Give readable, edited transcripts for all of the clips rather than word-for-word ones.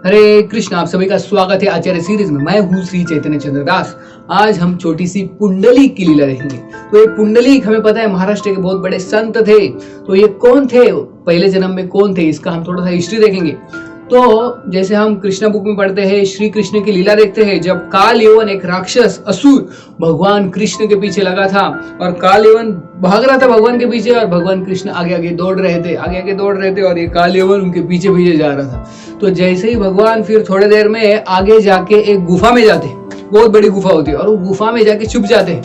हरे कृष्ण। आप सभी का स्वागत है आचार्य सीरीज में। मैं हूँ श्री चैतन्य चंद्र दास। आज हम छोटी सी पुंडलीक की लीला देखेंगे। तो ये पुंडलीक हमें पता है महाराष्ट्र के बहुत बड़े संत थे। तो ये कौन थे, पहले जन्म में कौन थे, इसका हम थोड़ा सा हिस्ट्री देखेंगे। तो जैसे हम कृष्ण बुक में पढ़ते हैं, श्री कृष्ण की लीला देखते हैं, जब काल यवन एक राक्षस असुर भगवान कृष्ण के पीछे लगा था और काल यवन भाग रहा था भगवान के पीछे और भगवान कृष्ण आगे आगे दौड़ रहे थे और ये काल यवन उनके पीछे पीछे जा रहा था। तो जैसे ही भगवान फिर थोड़ी देर में आगे जाके एक गुफा में जाते, बहुत बड़ी गुफा होती है, और वो गुफा में जाके छुप जाते।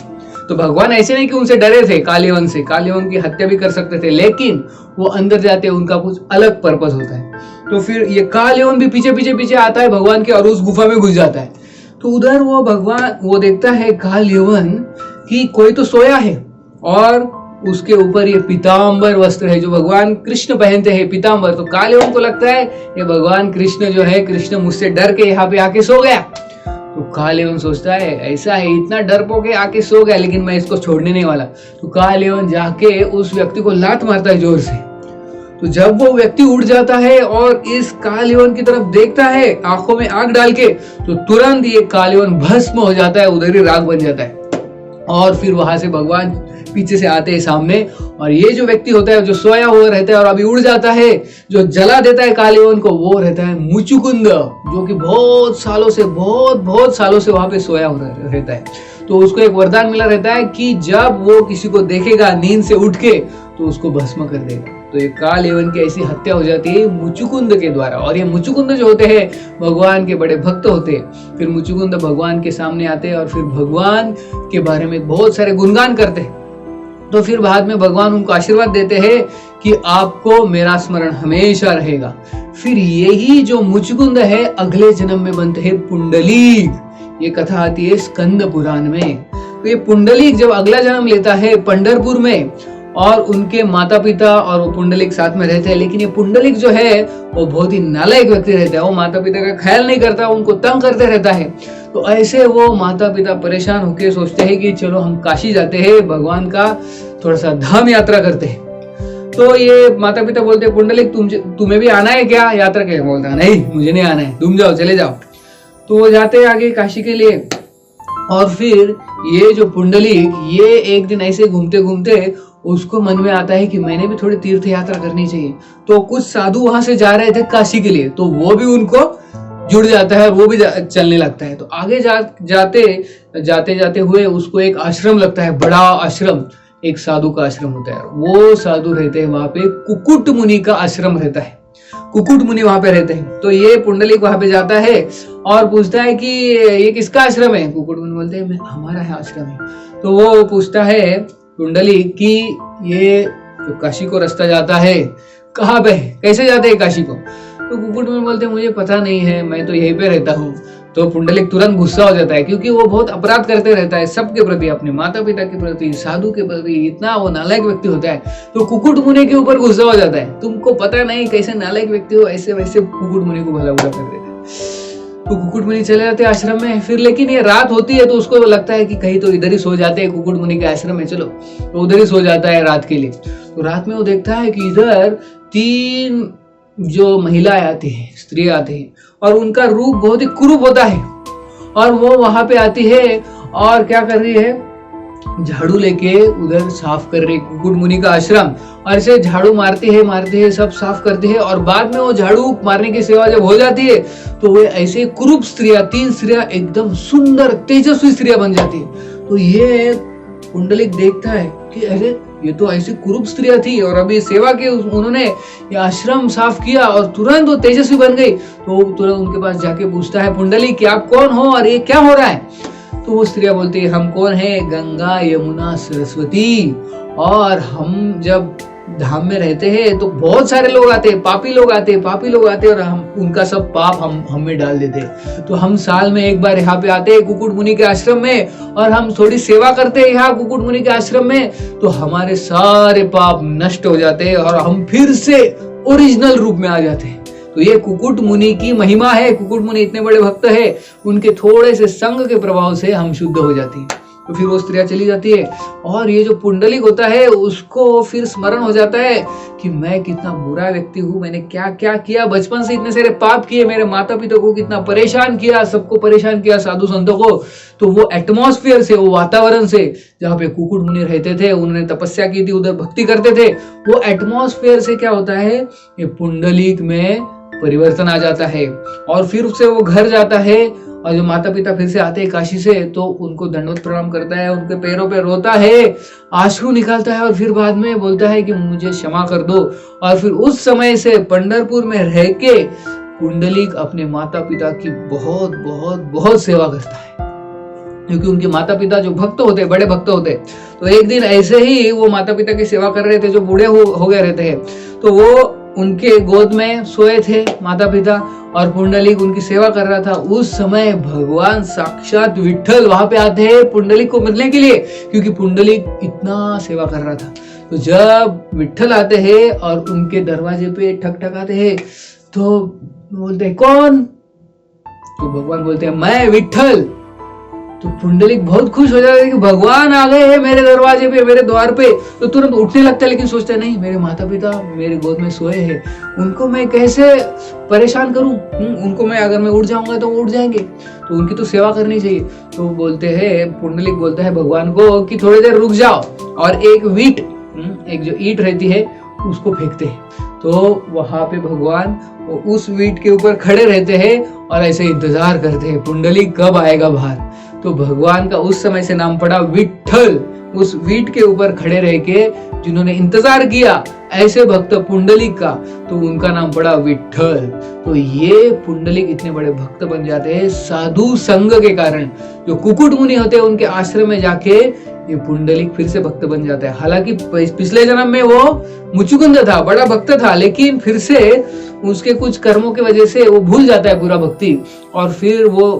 तो भगवान ऐसे नहीं कि उनसे डरे थे, कालियवन से, कालियवन की हत्या भी कर सकते थे, लेकिन वो अंदर जाते उनका कुछ अलग पर्पस होता है। तो फिर ये कालियवन भी पीछे पीछे पीछे आता है भगवान के और उस गुफा में घुस जाता है। तो उधर वो भगवान वो देखता है कालियवन कि कोई तो सोया है और उसके ऊपर ये पीतांबर वस्त्र है जो भगवान कृष्ण पहनते हैं, पीतांबर। तो कालियवन को लगता है ये भगवान कृष्ण जो है, कृष्ण मुझसे डर के यहाँ पे आके सो गया। तो कालियवन सोचता है ऐसा है, इतना डरपोक के आके सो गया, लेकिन मैं इसको छोड़ने नहीं वाला। तो कालियवन जाके उस व्यक्ति को लात मारता है जोर से। तो जब वो व्यक्ति उठ जाता है और इस कालियवन की तरफ देखता है आंखों में आंख डाल के, तो तुरंत ये कालियवन भस्म हो जाता है, उधर ही राख बन जाता है। और फिर वहां से भगवान पीछे से आते हैं सामने, और ये जो व्यक्ति होता है जो सोया हुआ रहता है और अभी उड़ जाता है, जो जला देता है कालियवन को, वो रहता है मुचुकुंद, जो कि बहुत सालों से वहां पे सोया हुआ रहता है। तो उसको एक वरदान मिला रहता है कि जब वो किसी को देखेगा नींद से उठ के तो उसको भस्म कर देगा। तो ये कालियवन की ऐसी हत्या हो जाती है मुचुकुंद के द्वारा। और ये मुचुकुंद जो होते हैं भगवान के बड़े भक्त होते हैं। फिर मुचुकुंद भगवान के सामने आते हैं और फिर भगवान के बारे में बहुत सारे गुणगान करते हैं। तो फिर बाद में भगवान उनको आशीर्वाद देते हैं कि आपको मेरा स्मरण हमेशा रहेगा। फिर यही जो मुचुकुंद है अगले जन्म में बनते हैं पुंडलीक। ये कथा आती है स्कंद पुराण में। तो ये पुंडलीक जब अगला जन्म लेता है पंढरपुर में, और उनके माता पिता और वो पुंडलिक साथ में रहते हैं, लेकिन ये पुंडलिक जो है वो बहुत ही नालायक व्यक्ति रहता है। वो माता पिता का ख्याल नहीं करता, उनको तंग करते रहता है। तो ऐसे वो माता पिता परेशान होकर सोचते हैं कि चलो हम काशी जाते हैं, भगवान का थोड़ा सा धाम यात्रा करते हैं। तो ये माता पिता बोलते हैं पुंडलिक तुम्हें भी आना है क्या यात्रा के? बोलता नहीं, मुझे नहीं आना है, तुम जाओ, चले जाओ। तो वो जाते हैं आगे काशी के लिए। और फिर ये जो पुंडलिक, ये एक दिन ऐसे घूमते घूमते उसको मन में आता है कि मैंने भी थोड़ी तीर्थ यात्रा करनी चाहिए। तो कुछ साधु वहां से जा रहे थे काशी के लिए, तो वो भी उनको जुड़ जाता है और वो भी चलने लगता है। तो आगे जाते हुए उसको एक आश्रम लगता है, बड़ा आश्रम, एक साधु का आश्रम होता है। वो साधु रहते हैं वहां पे, कुकुट मुनि का आश्रम रहता है, कुकुट मुनि वहां पे रहते हैं। तो ये पुंडलिक वहां पे जाता है और पूछता है कि ये किसका आश्रम है? कुकुट मुनि बोलते हैं हमारा है आश्रम है। तो वो पूछता है पुंडलिक कि ये जो काशी को रास्ता जाता है कहाँ पे, कैसे जाते हैं काशी को? तो कुकुट मुनि बोलते हैं मुझे पता नहीं है, मैं तो यहीं पे रहता हूँ। तो पुंडलिक तुरंत गुस्सा हो जाता है, क्योंकि वो बहुत अपराध करते रहता है सबके प्रति, अपने माता पिता के प्रति, साधु के प्रति, इतना वो नालायक व्यक्ति होता है। तो कुकुट मुनि के ऊपर गुस्सा हो जाता है, तुमको पता नहीं कैसे नालायक व्यक्ति हो, ऐसे वैसे कुकुट मुनि को भला बुरा कर देता है। तो कुकुट मुनि चले जाते हैं आश्रम में। फिर लेकिन ये रात होती है तो उसको लगता है कि कहीं तो इधर ही सो जाते हैं, कुकुट मुनि के आश्रम में, चलो तो उधर ही सो जाता है रात के लिए। तो रात में वो देखता है कि इधर 3 जो महिलाएं आती हैं, स्त्री आती हैं, और उनका रूप बहुत ही कुरूप होता है। और वो वहां पे आती है और क्या कर रही है, झाड़ू लेके उधर साफ कर रही कुकुट मुनि का आश्रम। और ऐसे झाड़ू मारती है, सब साफ करती है। और बाद में वो झाड़ू मारने की सेवा जब हो जाती है तो वे ऐसे कुरूप स्त्रियां, 3 स्त्रियां एकदम सुंदर तेजस्वी स्त्रियां बन जाती है। तो ये पुंडलिक देखता है कि अरे ये तो ऐसी कुरूप स्त्रियां थी और अभी सेवा के उन्होंने ये आश्रम साफ किया और तुरंत वो तेजस्वी बन गई। तो तुरंत उनके पास जाके पूछता है पुंडलिक कि आप कौन हो और ये क्या हो रहा है? तो वो स्त्रियां बोलती है हम कौन है, गंगा यमुना सरस्वती, और हम जब धाम में रहते हैं तो बहुत सारे लोग आते हैं, पापी लोग आते हैं और हम उनका सब पाप हम में डाल देते हैं। तो हम साल में एक बार यहाँ पे आते हैं कुकुट मुनि के आश्रम में, और हम थोड़ी सेवा करते हैं यहाँ कुकुट मुनि के आश्रम में, तो हमारे सारे पाप नष्ट हो जाते हैं और हम फिर से ओरिजिनल रूप में आ जाते हैं। तो ये कुकुट मुनि की महिमा है। कुकुट मुनि इतने बड़े भक्त है, उनके थोड़े से संग के प्रभाव से हम शुद्ध हो जाते हैं। तो फिर वो स्त्रियां चली जाती है और ये जो पुंडलिक होता है उसको फिर स्मरण हो जाता है कि मैं कितना बुरा व्यक्ति हूँ, मैंने क्या क्या किया, बचपन से इतने सारे पाप किए, मेरे माता पिता को कितना परेशान किया, सबको परेशान किया, साधु संतों को। तो वो एटमॉस्फेयर से, वो वातावरण से जहाँ पे कुकुट मुनि रहते थे, उन्होंने तपस्या की थी, उधर भक्ति करते थे, वो एटमॉस्फेयर से क्या होता है, ये पुंडलिक में परिवर्तन आ जाता है। और फिर उससे वो घर जाता है और जो माता पिता फिर से आते हैं काशी से तो उनको दंडवत प्रणाम करता है, उनके पैरों पे रोता है, आंसू निकालता है और फिर बाद में बोलता है कि मुझे क्षमा कर दो। और फिर उस समय से पंढरपुर में रह के पुंडलिक अपने माता पिता की बहुत बहुत बहुत सेवा करता है, क्योंकि उनके माता पिता जो भक्त होते, बड़े भक्त होते। तो एक दिन ऐसे ही वो माता पिता की सेवा कर रहे थे, जो बूढ़े हो गए रहते हैं, तो वो उनके गोद में सोए थे माता पिता और पुंडलिक उनकी सेवा कर रहा था। उस समय भगवान साक्षात विट्ठल वहां पे आते हैं पुंडलिक को मिलने के लिए, क्योंकि पुंडलिक इतना सेवा कर रहा था। तो जब विट्ठल आते हैं और उनके दरवाजे पे ठकठकाते हैं तो बोलते हैं कौन? तो भगवान बोलते हैं मैं विट्ठल। तो पुंडलिक बहुत खुश हो जाता है कि भगवान आ गए हैं मेरे दरवाजे पे, मेरे द्वार पे। तो तुरंत उठने लगता है, लेकिन सोचता है नहीं, मेरे माता पिता मेरे गोद में सोए हैं, उनको मैं कैसे परेशान करूं? उनको मैं अगर मैं उठ जाऊंगा तो वो उठ जाएंगे, तो उनकी तो सेवा करनी चाहिए। तो बोलते हैं, पुंडलिक बोलता है भगवान को कि थोड़ी देर रुक जाओ और एक वीट, एक जो ईंट रहती है उसको फेंकते हैं। तो वहां पे भगवान उस वीट के ऊपर खड़े रहते हैं और ऐसे इंतजार करते हैं पुंडलिक कब आएगा बाहर। तो भगवान का उस समय से नाम पड़ा विट्ठल। उस वीट के ऊपर खड़े रह के जिन्होंने इंतजार किया ऐसे भक्त पुंडलिक का, तो उनका नाम पड़ा विट्ठल। तो ये पुंडलिक इतने बड़े भक्त बन जाते हैं साधु संग के कारण। जो कुकुट मुनि होते हैं उनके आश्रम में जाके ये पुंडलिक फिर से भक्त बन जाता है। हालांकि पिछले जन्म में वो मुचुकुंद था, बड़ा भक्त था, लेकिन फिर से उसके कुछ कर्मों की वजह से वो भूल जाता है पूरा भक्ति, और फिर वो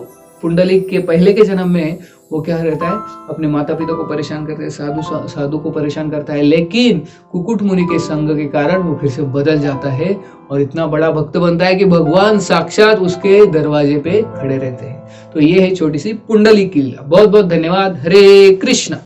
पुंडलिक के पहले के जन्म में वो क्या रहता है, अपने माता पिता को परेशान करता है, साधु को परेशान करता है, लेकिन कुकुट मुनि के संग के कारण वो फिर से बदल जाता है और इतना बड़ा भक्त बनता है कि भगवान साक्षात उसके दरवाजे पे खड़े रहते हैं। तो ये है छोटी सी पुंडलिक की लीला। बहुत बहुत धन्यवाद। हरे कृष्ण।